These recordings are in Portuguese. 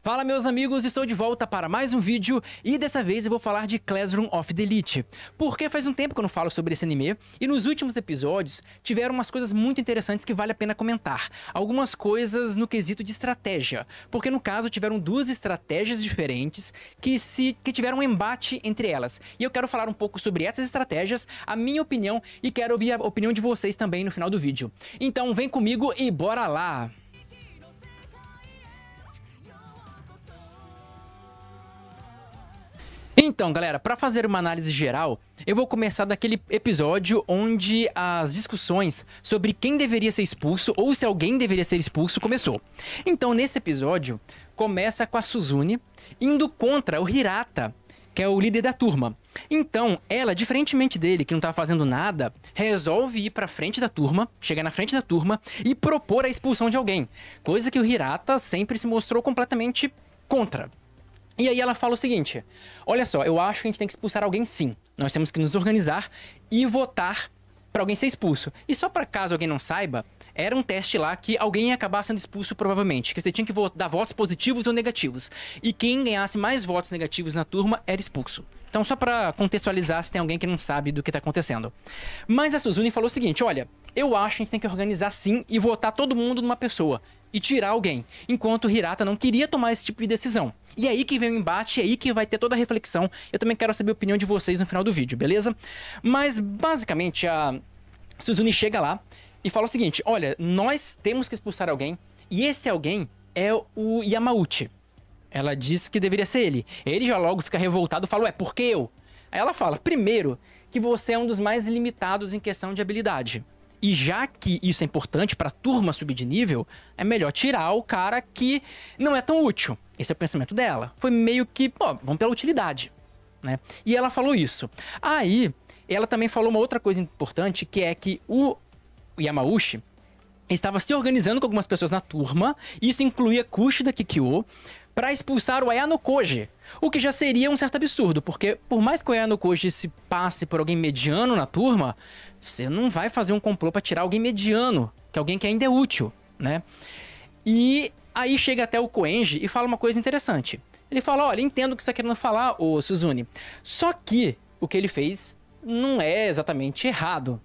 Fala meus amigos, estou de volta para mais um vídeo e dessa vez eu vou falar de Classroom of the Elite, porque faz um tempo que eu não falo sobre esse anime e nos últimos episódios tiveram umas coisas muito interessantes que vale a pena comentar. Algumas coisas no quesito de estratégia, porque no caso tiveram duas estratégias diferentes que tiveram um embate entre elas. E eu quero falar um pouco sobre essas estratégias, a minha opinião e quero ouvir a opinião de vocês também no final do vídeo. Então vem comigo e bora lá! Então, galera, para fazer uma análise geral, eu vou começar daquele episódio onde as discussões sobre quem deveria ser expulso ou se alguém deveria ser expulso começou. Então, nesse episódio, começa com a Suzune indo contra o Hirata, que é o líder da turma. Então, ela, diferentemente dele, que não tá fazendo nada, resolve ir pra frente da turma, chegar na frente da turma e propor a expulsão de alguém. Coisa que o Hirata sempre se mostrou completamente contra. E aí ela fala o seguinte: olha só, eu acho que a gente tem que expulsar alguém sim. Nós temos que nos organizar e votar pra alguém ser expulso. E só pra caso alguém não saiba, era um teste lá que alguém ia acabar sendo expulso provavelmente. Que você tinha que dar votos positivos ou negativos. E quem ganhasse mais votos negativos na turma era expulso. Então só pra contextualizar se tem alguém que não sabe do que tá acontecendo. Mas a Suzune falou o seguinte: olha, eu acho que a gente tem que organizar sim e votar todo mundo numa pessoa. E tirar alguém, enquanto o Hirata não queria tomar esse tipo de decisão. E é aí que vem o embate, é aí que vai ter toda a reflexão. Eu também quero saber a opinião de vocês no final do vídeo, beleza? Mas, basicamente, a Suzune chega lá e fala o seguinte: olha, nós temos que expulsar alguém, e esse alguém é o Yamauchi. Ela diz que deveria ser ele. Ele já logo fica revoltado e fala: ué, por que eu? Aí ela fala: primeiro, que você é um dos mais limitados em questão de habilidade. E já que isso é importante para a turma subir de nível, é melhor tirar o cara que não é tão útil. Esse é o pensamento dela. Foi meio que, pô, vamos pela utilidade, né? E ela falou isso. Aí, ela também falou uma outra coisa importante, que é que o Yamauchi estava se organizando com algumas pessoas na turma, e isso incluía Kushida Kikyo, para expulsar o Ayano Koji. O que já seria um certo absurdo, porque por mais que o Ayano Koji se passe por alguém mediano na turma, você não vai fazer um complô para tirar alguém mediano, que é alguém que ainda é útil, né? E aí chega até o Koenji e fala uma coisa interessante. Ele fala: olha, entendo o que você está querendo falar, ô Suzune, só que o que ele fez não é exatamente errado.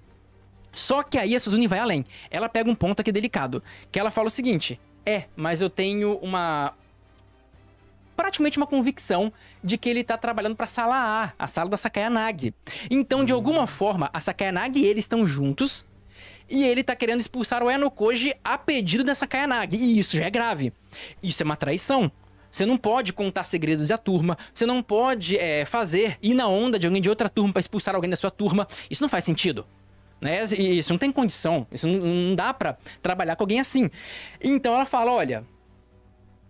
Só que aí a Suzune vai além. Ela pega um ponto aqui delicado, que ela fala o seguinte: mas eu tenho praticamente uma convicção de que ele tá trabalhando pra sala A sala da Sakayanagi. Então, de alguma forma, a Sakayanagi e ele estão juntos, e ele tá querendo expulsar o Ayano Koji a pedido da Sakayanagi. E isso já é grave. Isso é uma traição. Você não pode contar segredos da turma, você não pode ir na onda de alguém de outra turma pra expulsar alguém da sua turma. Isso não faz sentido, né? Isso não tem condição, isso não dá pra trabalhar com alguém assim. Então ela fala: olha,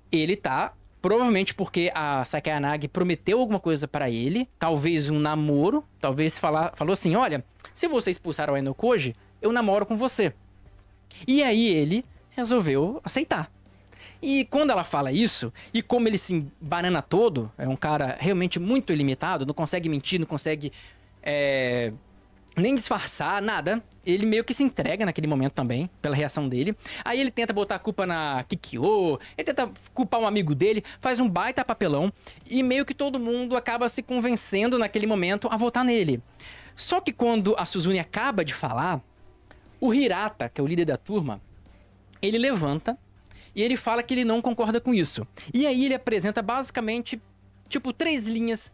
ele tá... provavelmente porque a Sakayanagi prometeu alguma coisa pra ele, talvez um namoro, talvez falou assim: olha, se você expulsar o Ayano Koji, eu namoro com você. E aí ele resolveu aceitar. E quando ela fala isso, e como ele se embanana todo, é um cara realmente muito ilimitado, não consegue mentir, não consegue nem disfarçar, nada. Ele meio que se entrega naquele momento também, pela reação dele. Aí ele tenta botar a culpa na Kikyo, ele tenta culpar um amigo dele, faz um baita papelão, e meio que todo mundo acaba se convencendo naquele momento a votar nele. Só que quando a Suzune acaba de falar, o Hirata, que é o líder da turma, ele levanta e ele fala que ele não concorda com isso. E aí ele apresenta basicamente, tipo, 3 linhas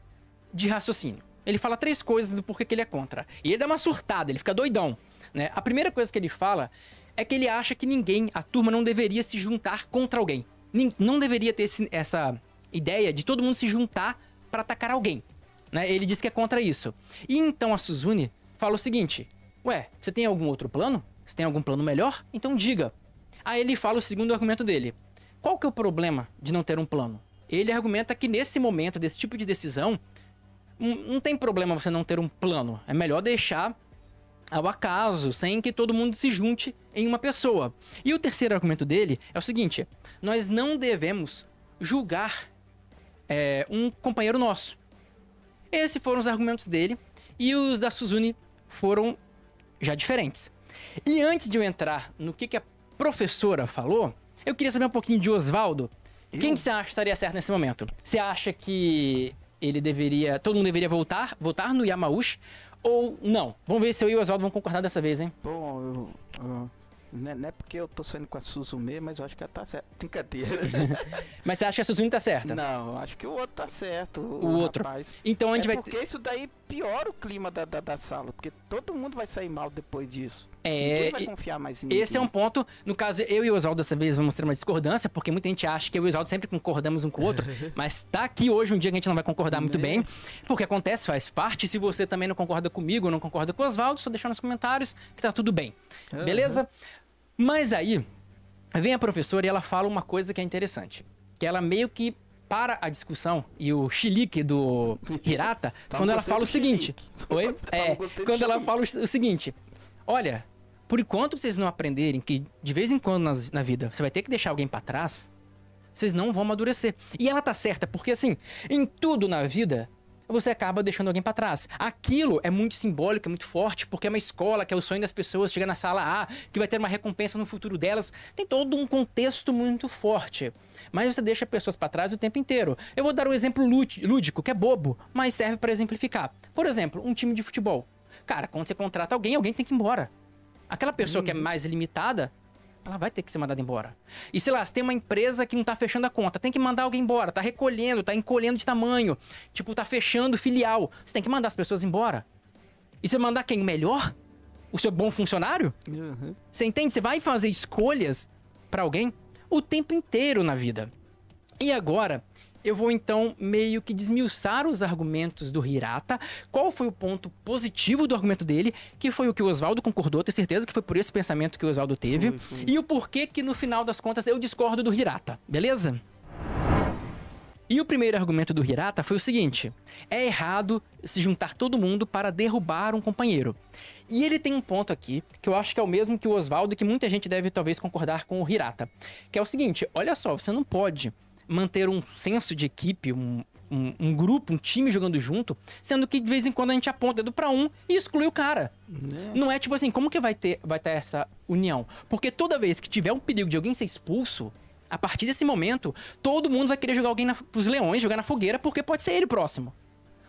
de raciocínio. Ele fala 3 coisas do porquê que ele é contra. E ele dá uma surtada, ele fica doidão, né? A primeira coisa que ele fala é que ele acha que a turma não deveria se juntar contra alguém. Não deveria ter essa ideia de todo mundo se juntar para atacar alguém, né? Ele diz que é contra isso. E então a Suzune fala o seguinte: ué, você tem algum outro plano? Você tem algum plano melhor? Então diga. Aí ele fala o segundo argumento dele. Qual que é o problema de não ter um plano? Ele argumenta que nesse momento, desse tipo de decisão, não tem problema você não ter um plano. É melhor deixar ao acaso, sem que todo mundo se junte em uma pessoa. E o terceiro argumento dele é o seguinte: nós não devemos julgar um companheiro nosso. Esses foram os argumentos dele, e os da Suzune foram já diferentes. E antes de eu entrar no que a professora falou, eu queria saber um pouquinho de Osvaldo, Quem que você acha que estaria certo nesse momento? Você acha que todo mundo deveria votar no Yamauchi ou não? Vamos ver se eu e o Oswaldo vão concordar dessa vez, hein? Bom, não é porque eu tô saindo com a Suzume, mas eu acho que ela tá certa. Brincadeira. Mas você acha que a Suzume tá certa? Não, acho que o outro tá certo. O outro. Rapaz. Então a gente vai porque isso daí piora o clima da sala, porque todo mundo vai sair mal depois disso. É, ninguém vai confiar mais em ninguém. Esse é um ponto, no caso, eu e o Oswaldo dessa vez vamos ter uma discordância, porque muita gente acha que eu e o Oswaldo sempre concordamos um com o outro, mas tá aqui hoje um dia que a gente não vai concordar muito bem, porque acontece, faz parte. Se você também não concorda comigo ou não concorda com o Oswaldo, só deixar nos comentários que tá tudo bem, beleza? Mas aí, vem a professora e ela fala uma coisa que é interessante, que ela meio que para a discussão e o chilique do Hirata quando ela fala o seguinte. Oi? Quando ela fala o seguinte: olha, por enquanto vocês não aprenderem que de vez em quando na vida você vai ter que deixar alguém pra trás, vocês não vão amadurecer. E ela tá certa, porque assim, em tudo na vida, você acaba deixando alguém pra trás. Aquilo é muito simbólico, é muito forte, porque é uma escola, que é o sonho das pessoas, chegar na sala A, que vai ter uma recompensa no futuro delas. Tem todo um contexto muito forte. Mas você deixa pessoas pra trás o tempo inteiro. Eu vou dar um exemplo lúdico, que é bobo, mas serve pra exemplificar. Por exemplo, um time de futebol. Cara, quando você contrata alguém tem que ir embora. Aquela pessoa que é mais limitada, ela vai ter que ser mandada embora. E sei lá, se tem uma empresa que não tá fechando a conta, tem que mandar alguém embora, tá recolhendo, tá encolhendo de tamanho, tipo, tá fechando filial. Você tem que mandar as pessoas embora. E você mandar quem? O melhor? O seu bom funcionário? Você entende? Você vai fazer escolhas pra alguém o tempo inteiro na vida. E agora, eu vou então meio que desmiuçar os argumentos do Hirata. Qual foi o ponto positivo do argumento dele, que foi o que o Oswaldo concordou, tenho certeza que foi por esse pensamento que o Oswaldo teve. Foi. E o porquê que no final das contas eu discordo do Hirata, beleza? E o primeiro argumento do Hirata foi o seguinte: é errado se juntar todo mundo para derrubar um companheiro. E ele tem um ponto aqui, que eu acho que é o mesmo que o Oswaldo, e que muita gente deve talvez concordar com o Hirata, que é o seguinte: olha só, você não pode manter um senso de equipe, um grupo, um time jogando junto, sendo que de vez em quando a gente aponta o dedo pra um e exclui o cara. Não é tipo assim, como que vai ter essa união? Porque toda vez que tiver um perigo de alguém ser expulso, a partir desse momento, todo mundo vai querer jogar alguém pros leões, jogar na fogueira, porque pode ser ele próximo.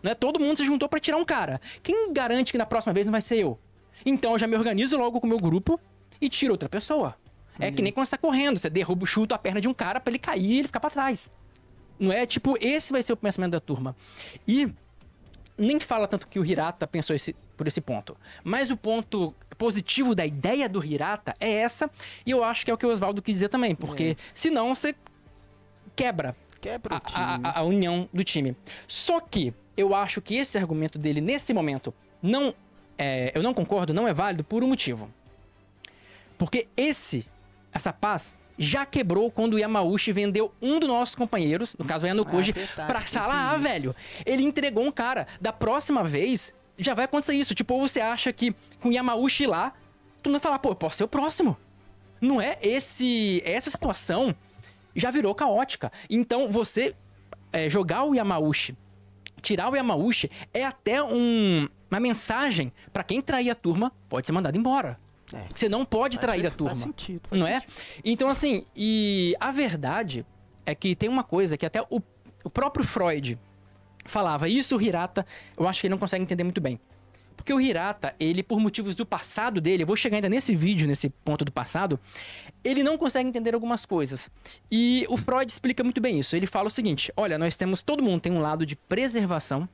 Não é? Todo mundo se juntou pra tirar um cara. Quem garante que na próxima vez não vai ser eu? Então eu já me organizo logo com o meu grupo e tiro outra pessoa. É que nem quando você tá correndo, você derruba o chute a perna de um cara pra ele cair e ele ficar pra trás. Não é? Tipo, esse vai ser o pensamento da turma. E nem fala tanto que o Hirata pensou por esse ponto. Mas o ponto positivo da ideia do Hirata é essa, e eu acho que é o que o Oswaldo quis dizer também, porque senão você quebra a união do time. Só que eu acho que esse argumento dele, nesse momento, eu não concordo, não é válido por um motivo. Porque essa paz já quebrou quando o Yamauchi vendeu um dos nossos companheiros, no caso o Yanokoji, pra sala A, velho. Ele entregou um cara. Da próxima vez, já vai acontecer isso. Tipo, ou você acha que com o Yamauchi lá, tu não vai falar, pô, eu posso ser o próximo. Não é? Essa situação já virou caótica. Então, você jogar o Yamauchi, tirar o Yamauchi, é até uma mensagem pra quem trair a turma, pode ser mandado embora. Você não pode trair a turma. Faz sentido, não é? Então, assim, e a verdade é que tem uma coisa que até o próprio Freud falava. Isso o Hirata, eu acho que ele não consegue entender muito bem. Porque o Hirata, ele, por motivos do passado dele, eu vou chegar ainda nesse vídeo, nesse ponto do passado, ele não consegue entender algumas coisas. E o Freud explica muito bem isso. Ele fala o seguinte: olha, todo mundo tem um lado de preservação,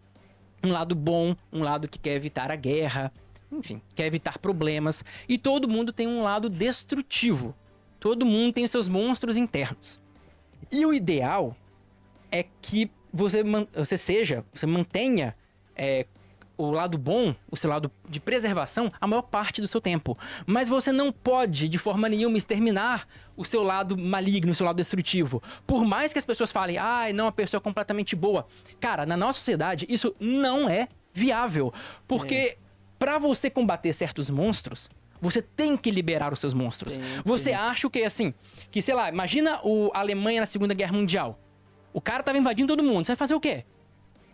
um lado bom, um lado que quer evitar a guerra, enfim, quer evitar problemas. E todo mundo tem um lado destrutivo. Todo mundo tem seus monstros internos. E o ideal é que você mantenha o lado bom, o seu lado de preservação, a maior parte do seu tempo. Mas você não pode, de forma nenhuma, exterminar o seu lado maligno, o seu lado destrutivo. Por mais que as pessoas falem, não, a pessoa é completamente boa. Cara, na nossa sociedade, isso não é viável. Porque pra você combater certos monstros, você tem que liberar os seus monstros. Você acha o quê? Assim, que, sei lá, imagina a Alemanha na Segunda Guerra Mundial. O cara tava invadindo todo mundo. Você vai fazer o quê?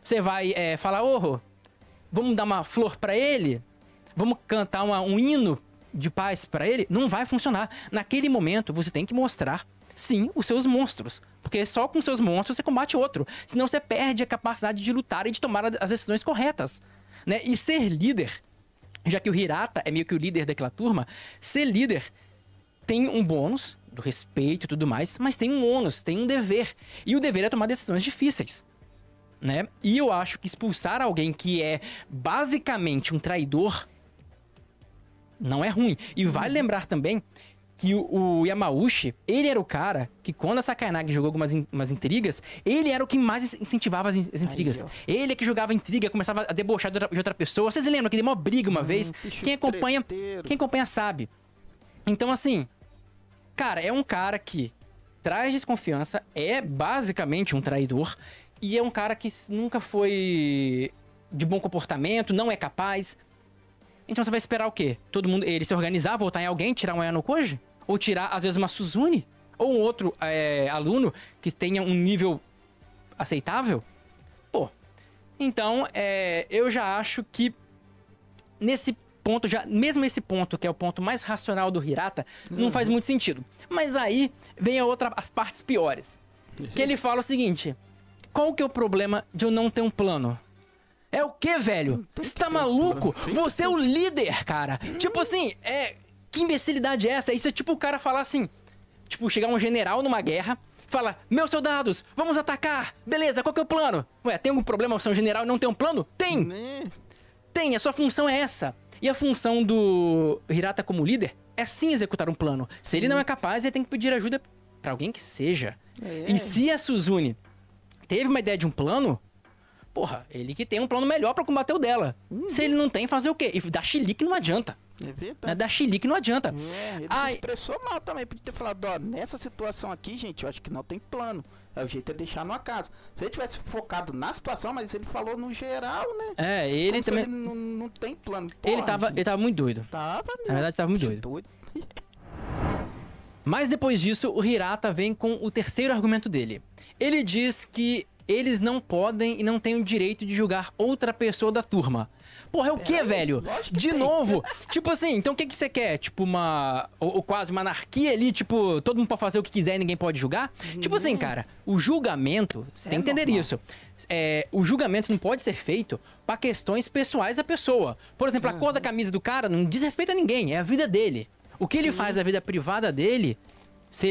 Você vai falar, vamos dar uma flor pra ele? Vamos cantar um hino de paz pra ele? Não vai funcionar. Naquele momento, você tem que mostrar, sim, os seus monstros. Porque só com seus monstros você combate outro. Senão você perde a capacidade de lutar e de tomar as decisões corretas, né? E ser líder, já que o Hirata é meio que o líder daquela turma, ser líder tem um bônus do respeito e tudo mais, mas tem um ônus, tem um dever. E o dever é tomar decisões difíceis, né? E eu acho que expulsar alguém que é basicamente um traidor não é ruim. E vale lembrar também que o Yamauchi, ele era o cara que quando a Sakayanagi jogou umas intrigas, ele era o que mais incentivava as intrigas. Ele é que jogava intriga, começava a debochar de outra pessoa. Vocês lembram que deu uma briga uma vez? Quem acompanha sabe. Então, assim, cara, é um cara que traz desconfiança, é basicamente um traidor, e é um cara que nunca foi de bom comportamento, não é capaz. Então você vai esperar o quê? Todo mundo, ele se organizar, votar em alguém, tirar um Ayano Koji? Ou tirar, às vezes, uma Suzune? Ou um outro aluno que tenha um nível aceitável? Pô, então, eu já acho que nesse ponto, mesmo esse ponto, que é o ponto mais racional do Hirata, não faz muito sentido. Mas aí vem as partes piores. Que ele fala o seguinte: qual que é o problema de eu não ter um plano? É o quê, velho? Você tá maluco? Você é o líder, cara. Tipo assim, que imbecilidade é essa? Isso é tipo o cara falar assim, tipo, chegar um general numa guerra, fala: meus soldados, vamos atacar. Beleza, qual que é o plano? Ué, tem algum problema você é um general e não tem um plano? Tem! Tem, a sua função é essa. E a função do Hirata como líder é sim executar um plano. Se ele não é capaz, ele tem que pedir ajuda pra alguém que seja. E se a Suzune teve uma ideia de um plano, porra, ele que tem um plano melhor pra combater o dela. Se ele não tem, fazer o quê? E dar chilique não adianta. É verdade. Dar chilique não adianta. Ele se expressou mal também. Podia ter falado: ó, nessa situação aqui, gente, eu acho que não tem plano. O jeito é deixar no acaso. Se ele tivesse focado na situação, mas ele falou no geral, né? Ele também. Ele não tem plano. Porra, ele tava muito doido. Na verdade, tava muito doido. Mas depois disso, o Hirata vem com o terceiro argumento dele. Ele diz que eles não podem e não têm o direito de julgar outra pessoa da turma. Porra, é o quê, velho? De novo? Tipo assim, então o que você quer? Tipo ou quase uma anarquia ali, tipo, todo mundo pode fazer o que quiser e ninguém pode julgar? Tipo assim, cara, o julgamento, você tem que entender isso. O julgamento não pode ser feito pra questões pessoais da pessoa. Por exemplo, a cor da camisa do cara não diz respeito a ninguém, é a vida dele. O que ele faz na vida privada dele,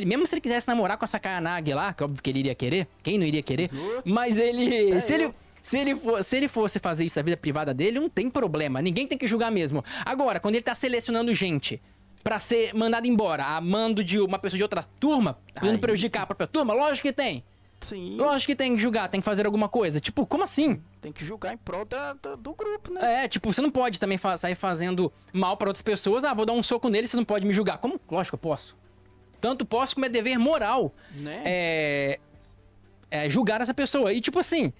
mesmo se ele quisesse namorar com a Sakayanagi lá, que óbvio que ele iria querer, quem não iria querer, mas ele... Se ele fosse fazer isso na vida privada dele, não tem problema. Ninguém tem que julgar mesmo. Agora, quando ele tá selecionando gente pra ser mandado embora, a mando de uma pessoa de outra turma, podendo prejudicar a própria turma, lógico que tem. Sim. Lógico que tem que julgar, tem que fazer alguma coisa. Tipo, como assim? Tem que julgar em prol do grupo, né? Tipo, você não pode também sair fazendo mal pra outras pessoas. Ah, vou dar um soco nele, você não pode me julgar. Como? Lógico que eu posso. Tanto posso como é dever moral. Né? Julgar essa pessoa. E tipo assim...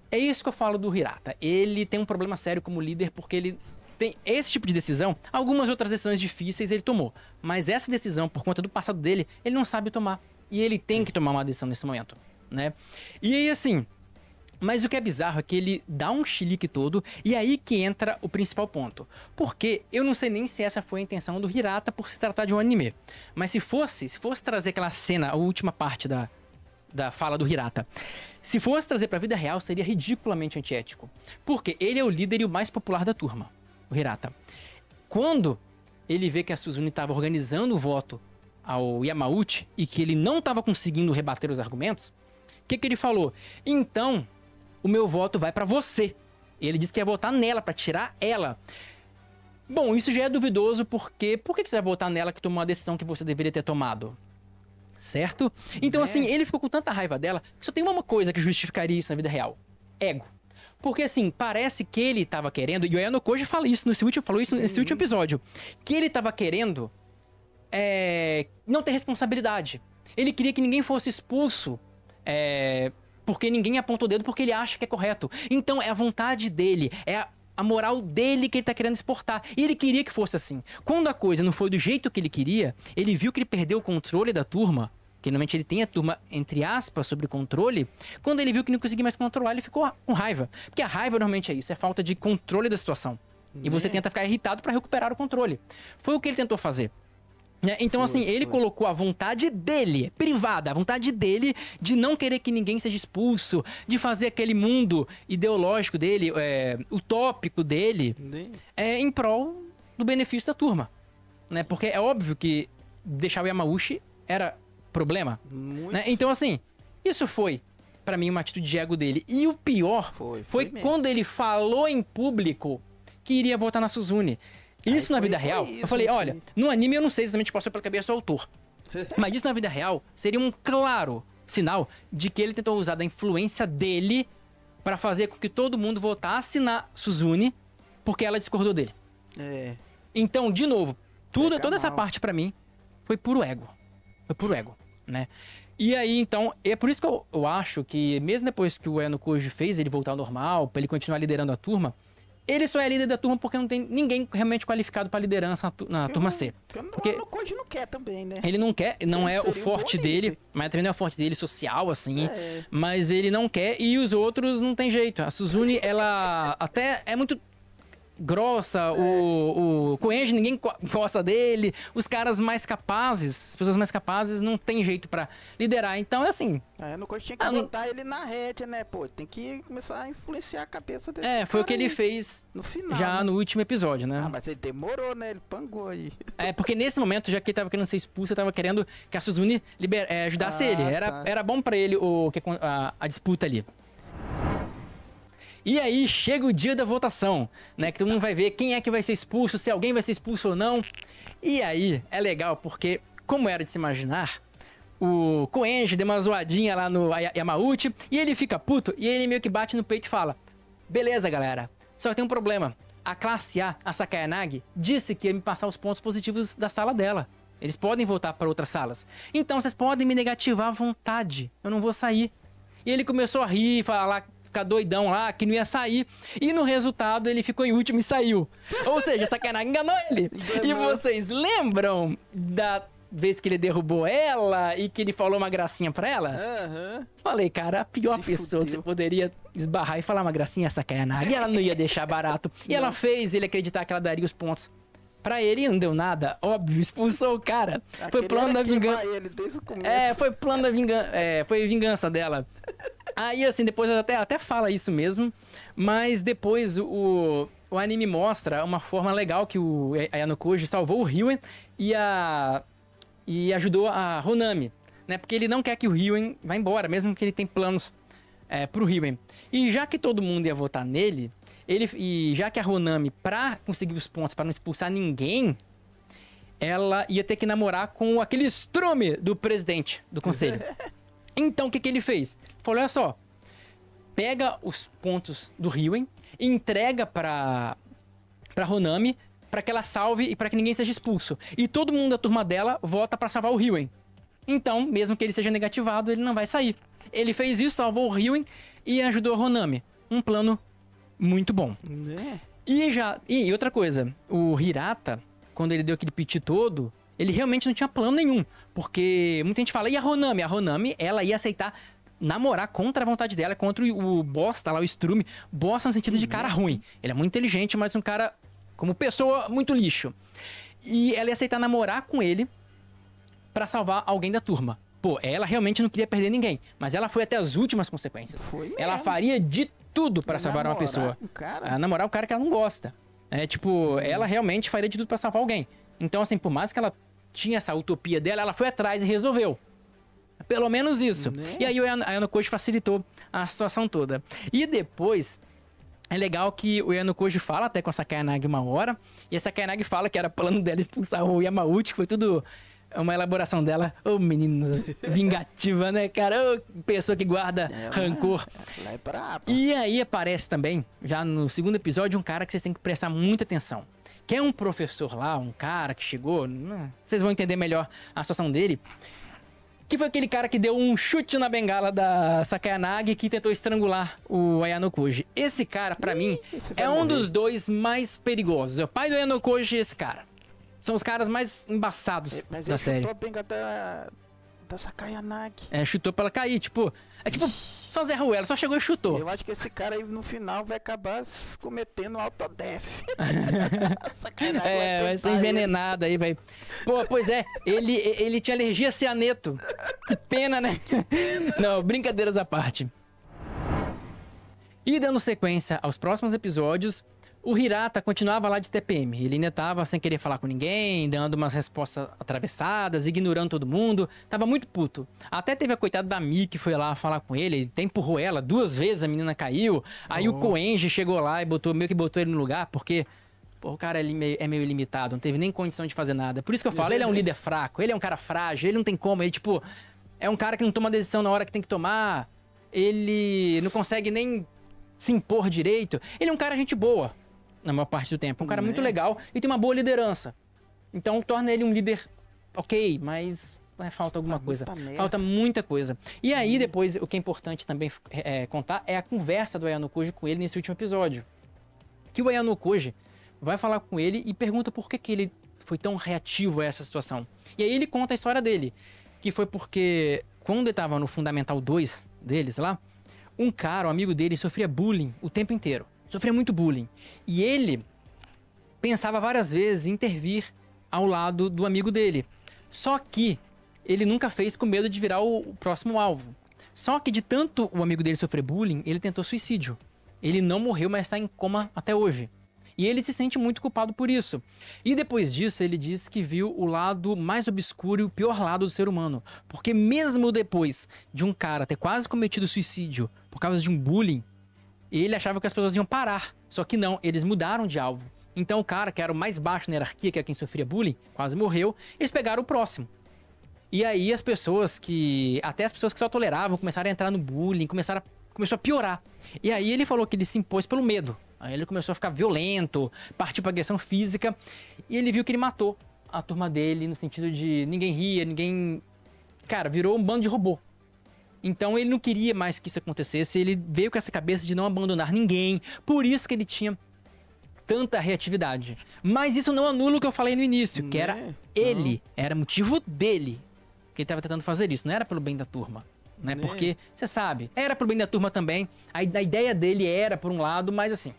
É isso que eu falo do Hirata. Ele tem um problema sério como líder porque ele tem esse tipo de decisão. Algumas outras decisões difíceis ele tomou. Mas essa decisão, por conta do passado dele, ele não sabe tomar. E ele tem que tomar uma decisão nesse momento, né? E aí, assim... Mas o que é bizarro é que ele dá um chilique todo e aí que entra o principal ponto. Porque eu não sei nem se essa foi a intenção do Hirata por se tratar de um anime. Mas se fosse trazer aquela cena, a última parte da fala do Hirata... Se fosse trazer pra vida real, seria ridiculamente antiético. Porque ele é o líder e o mais popular da turma, o Hirata. Quando ele vê que a Suzune estava organizando o voto ao Yamauchi e que ele não estava conseguindo rebater os argumentos, o que ele falou? Então, o meu voto vai pra você. Ele disse que ia votar nela, pra tirar ela. Bom, isso já é duvidoso porque... Por que você vai votar nela que tomou uma decisão que você deveria ter tomado? Certo? Então, assim, ele ficou com tanta raiva dela que só tem uma coisa que justificaria isso na vida real. Ego. Porque, assim, parece que ele tava querendo... E o Ayano Koji falou isso nesse último episódio. Que ele tava querendo... não ter responsabilidade. Ele queria que ninguém fosse expulso. Porque ninguém aponta o dedo porque ele acha que é correto. Então, é a vontade dele. É a moral dele que ele tá querendo exportar. E ele queria que fosse assim. Quando a coisa não foi do jeito que ele queria, ele viu que ele perdeu o controle da turma, que normalmente ele tem a turma, entre aspas, sobre controle. Quando ele viu que não conseguia mais controlar, ele ficou com raiva. Porque a raiva normalmente é isso, é falta de controle da situação. E você tenta ficar irritado pra recuperar o controle. Foi o que ele tentou fazer. Então, assim, ele colocou a vontade dele, privada, a vontade dele de não querer que ninguém seja expulso, de fazer aquele mundo ideológico dele, utópico dele, em prol do benefício da turma. Né? Porque é óbvio que deixar o Yamauchi era problema. Né? Então, assim, isso foi, pra mim, uma atitude de ego dele. E o pior foi quando ele falou em público que iria votar na Suzune. Isso na vida real, eu falei, olha, no anime eu não sei exatamente o que passou pela cabeça do autor. Mas isso na vida real seria um claro sinal de que ele tentou usar da influência dele pra fazer com que todo mundo votasse na Suzune porque ela discordou dele. Então, de novo, toda essa parte pra mim foi puro ego. Foi puro ego, né? E aí, então, é por isso que eu acho que mesmo depois que o Ayano Koji fez ele voltar ao normal, pra ele continuar liderando a turma, ele só é líder da turma porque não tem ninguém realmente qualificado pra liderança na turma C. Porque o Koji não quer também, né? Ele não quer, não é o forte dele, mas também não é o forte dele social, assim. Mas ele não quer e os outros não tem jeito. A Suzune, ela até é muito grossa, o Koenji, ninguém gosta dele, os caras mais capazes, as pessoas mais capazes não tem jeito pra liderar, então é assim. No Koji tinha que botar ele na rédea, né, pô, tem que começar a influenciar a cabeça desse foi o que ele fez no final, já né? No último episódio, né? Mas ele demorou, né, ele pangou aí. Porque nesse momento, já que ele tava querendo ser expulso, ele tava querendo que a Suzune ajudasse ele, era bom pra ele a disputa ali. E aí chega o dia da votação, né? Que todo mundo vai ver quem é que vai ser expulso, se alguém vai ser expulso ou não. E aí é legal porque, como era de se imaginar, o Koenji deu uma zoadinha lá no Yamauchi e ele fica puto e ele meio que bate no peito e fala: beleza, galera, só que tem um problema. A classe A, a Sakayanagi, disse que ia me passar os pontos positivos da sala dela. Eles podem voltar para outras salas. Então vocês podem me negativar à vontade, eu não vou sair. E ele começou a rir, ficar doidão lá, que não ia sair. E no resultado ele ficou em último e saiu. Ou seja, a Sakayanagi enganou ele. E vocês lembram da vez que ele derrubou ela e que ele falou uma gracinha pra ela? Falei, cara, a pior pessoa que você poderia esbarrar e falar uma gracinha é a Sakayanagi. Ela não ia deixar barato. E ela fez ele acreditar que ela daria os pontos pra ele e não deu nada. Óbvio, expulsou o cara. Foi plano da vingança. Foi plano da vingança. Foi vingança dela. Aí, assim, depois até fala isso mesmo, mas depois o anime mostra uma forma legal que o Ayano Koji salvou o Ryuen e ajudou a Honami, né? Porque ele não quer que o Ryuen vá embora, mesmo que ele tem planos pro Ryuen. E já que todo mundo ia votar nele, e já que a Honami, pra conseguir os pontos, pra não expulsar ninguém, ela ia ter que namorar com aquele estrume do presidente do conselho. Então, o que ele fez? Falou, olha só, pega os pontos do Ryuen, entrega pra Honami, pra que ela salve e pra que ninguém seja expulso. E todo mundo da turma dela vota pra salvar o Ryuen. Então, mesmo que ele seja negativado, ele não vai sair. Ele fez isso, salvou o Ryuen e ajudou a Honami. Um plano muito bom. E outra coisa, o Hirata, quando ele deu aquele piti todo, ele realmente não tinha plano nenhum. Porque muita gente fala, e a Honami? A Honami, ela ia aceitar namorar contra a vontade dela, contra o bosta lá, o Strume. Bosta no sentido de cara ruim. Ele é muito inteligente, mas um cara, como pessoa, muito lixo. E ela ia aceitar namorar com ele pra salvar alguém da turma. Pô, ela realmente não queria perder ninguém. Mas ela foi até as últimas consequências. Ela faria de tudo pra salvar uma pessoa. Namorar um cara que ela não gosta. Ela realmente faria de tudo pra salvar alguém. Então, assim, por mais que ela tinha essa utopia dela, ela foi atrás e resolveu. Pelo menos isso. E aí o Ayano Koji facilitou a situação toda. E depois, é legal que o Ayano Koji fala até com a Sakayanagi uma hora, e a Sakayanagi fala que era plano dela expulsar o Yamauchi, que foi tudo uma elaboração dela. Ô, menina vingativa, né, cara? Ô, pessoa que guarda rancor. Ela é braba. E aí aparece também, já no segundo episódio, um cara que vocês têm que prestar muita atenção. Que é um professor lá, um cara que chegou... Vocês vão entender melhor a situação dele. Que foi aquele cara que deu um chute na bengala da Sakayanagi que tentou estrangular o Ayano Koji. Esse cara, pra mim, é um dos dois mais perigosos. É o pai do Ayano Koji e esse cara. São os caras mais embaçados da série. Mas ele chutou a bengala da Sakayanagi. Chutou pra ela cair, tipo... Só Zé Ruela, só chegou e chutou. Eu acho que esse cara aí no final vai acabar cometendo autodef. Vai ser envenenado aí, vai. Pô, pois é, ele tinha alergia a cianeto. Que pena, né? Não, brincadeiras à parte. E dando sequência aos próximos episódios, o Hirata continuava lá de TPM. Ele ainda tava sem querer falar com ninguém, dando umas respostas atravessadas, ignorando todo mundo. Tava muito puto. Até teve a coitada da Mi que foi lá falar com ele, até empurrou ela 2 vezes, a menina caiu. Aí o Koenji chegou lá e meio que botou ele no lugar, porque pô, o cara é meio limitado, não teve nem condição de fazer nada. Por isso que eu falo, ele é um líder fraco, ele é um cara frágil, ele não tem como, ele tipo, é um cara que não toma decisão na hora que tem que tomar, ele não consegue nem se impor direito. Ele é um cara gente boa, na maior parte do tempo. Um cara muito legal e tem uma boa liderança. Então torna ele um líder ok, mas falta alguma coisa. Falta muita coisa. E aí depois, o que é importante também contar é a conversa do Ayano Koji com ele nesse último episódio. Que o Ayano Koji vai falar com ele e pergunta por que ele foi tão reativo a essa situação. E aí ele conta a história dele. Que foi porque quando ele estava no Fundamental 2 deles lá, um cara, um amigo dele, sofria bullying o tempo inteiro. Sofria muito bullying. E ele pensava várias vezes em intervir ao lado do amigo dele. Só que ele nunca fez com medo de virar o próximo alvo. Só que de tanto o amigo dele sofrer bullying, ele tentou suicídio. Ele não morreu, mas está em coma até hoje. E ele se sente muito culpado por isso. E depois disso, ele diz que viu o lado mais obscuro e o pior lado do ser humano. Porque mesmo depois de um cara ter quase cometido suicídio por causa de um bullying, ele achava que as pessoas iam parar. Só que não, eles mudaram de alvo. Então o cara, que era o mais baixo na hierarquia, que é quem sofria bullying, quase morreu, eles pegaram o próximo. E aí até as pessoas que só toleravam começaram a entrar no bullying, começou a piorar. E aí ele falou que ele se impôs pelo medo. Aí ele começou a ficar violento, partiu pra agressão física. E ele viu que ele matou a turma dele, no sentido de ninguém ria, ninguém... Cara, virou um bando de robô. Então ele não queria mais que isso acontecesse, ele veio com essa cabeça de não abandonar ninguém. Por isso que ele tinha tanta reatividade. Mas isso não anula o que eu falei no início, que era ele, era motivo dele que ele estava tentando fazer isso, não era pelo bem da turma. Né? Porque, você sabe, era pelo bem da turma também, a ideia dele era por um lado, mas assim...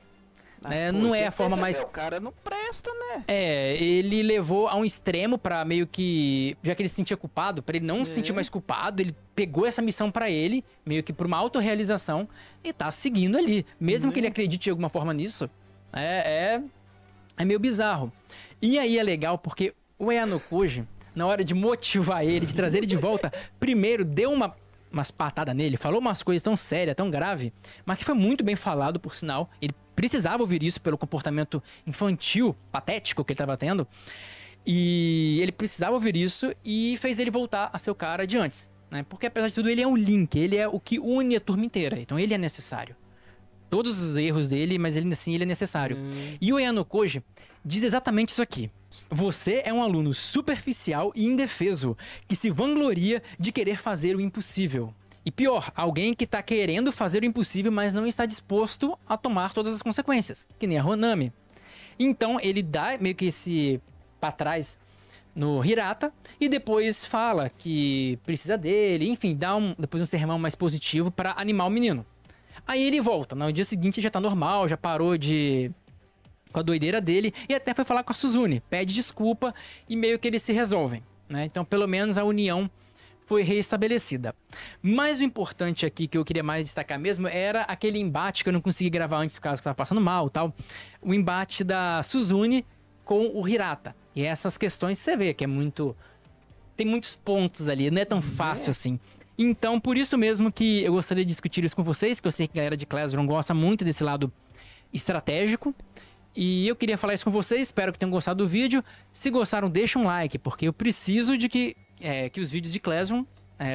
não é a forma mais... O cara não presta, né? Ele levou a um extremo pra meio que... Já que ele se sentia culpado, pra ele não se sentir mais culpado, ele pegou essa missão pra ele, meio que por uma autorrealização, e tá seguindo ali. Mesmo que ele acredite de alguma forma nisso, é meio bizarro. E aí é legal porque o Ayano Koji, na hora de motivar ele, de trazer ele de volta, primeiro deu umas patadas nele, falou umas coisas tão sérias, tão grave, mas que foi muito bem falado, por sinal. Ele precisava ouvir isso pelo comportamento infantil, patético que ele estava tendo. E ele precisava ouvir isso e fez ele voltar a ser o cara de antes, né? Porque apesar de tudo, ele é um link, ele é o que une a turma inteira. Então ele é necessário. Todos os erros dele, mas ele assim, ele é necessário. E o Ayano Koji diz exatamente isso aqui. Você é um aluno superficial e indefeso, que se vangloria de querer fazer o impossível. E pior, alguém que tá querendo fazer o impossível, mas não está disposto a tomar todas as consequências, que nem a Honami. Então ele dá meio que esse pra trás no Hirata e depois fala que precisa dele, enfim, dá depois um sermão mais positivo para animar o menino. Aí ele volta, no dia seguinte já tá normal, já parou com a doideira dele e até foi falar com a Suzune, pede desculpa e meio que eles se resolvem, né? Então pelo menos a união foi reestabelecida. Mas o importante aqui que eu queria mais destacar mesmo era aquele embate que eu não consegui gravar antes por causa que eu tava passando mal e tal. O embate da Suzune com o Hirata. E essas questões você vê que é muito... Tem muitos pontos ali, não é tão fácil assim. Então, por isso mesmo que eu gostaria de discutir isso com vocês, que eu sei que a galera de Classroom gosta muito desse lado estratégico. E eu queria falar isso com vocês, espero que tenham gostado do vídeo. Se gostaram, deixa um like, porque eu preciso de que os vídeos de Classroom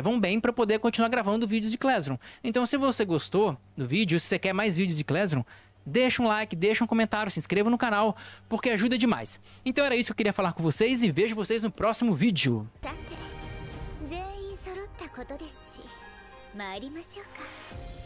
vão bem para poder continuar gravando vídeos de Classroom. Então, se você gostou do vídeo, se você quer mais vídeos de Classroom, deixa um like, deixa um comentário, se inscreva no canal, porque ajuda demais. Então era isso que eu queria falar com vocês e vejo vocês no próximo vídeo. ことですし、参りましょうか。